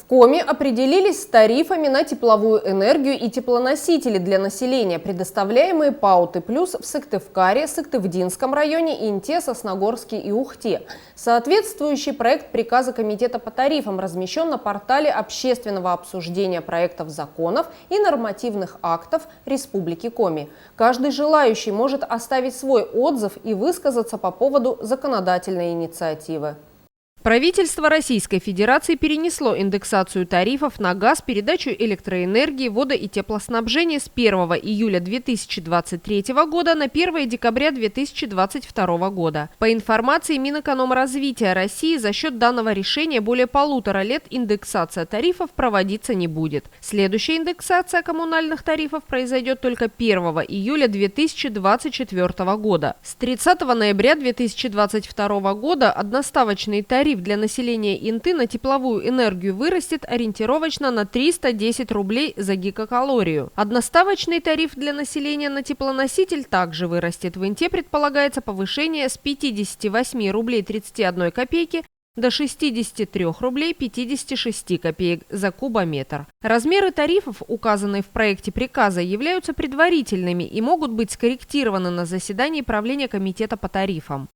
Коми определились с тарифами на тепловую энергию и теплоносители для населения, предоставляемые ПАО «Ты плюс» в Сыктывкаре, Сыктывдинском районе, Инте, Сосногорске и Ухте. Соответствующий проект приказа Комитета по тарифам размещен на портале общественного обсуждения проектов законов и нормативных актов Республики Коми. Каждый желающий может оставить свой отзыв и высказаться по поводу законодательной инициативы. Правительство Российской Федерации перенесло индексацию тарифов на газ, передачу электроэнергии, водо- и теплоснабжение с 1 июля 2023 года на 1 декабря 2022 года. По информации Минэкономразвития России, за счет данного решения более 1,5 лет индексация тарифов проводиться не будет. Следующая индексация коммунальных тарифов произойдет только 1 июля 2024 года. С 30 ноября 2022 года одноставочный тариф для населения Инты на тепловую энергию вырастет ориентировочно на 310 рублей за гигакалорию. Одноставочный тариф для населения на теплоноситель также вырастет. В Инте предполагается повышение с 58 рублей 31 копейки до 63 рублей 56 копеек за кубометр. Размеры тарифов, указанные в проекте приказа, являются предварительными и могут быть скорректированы на заседании правления Комитета по тарифам.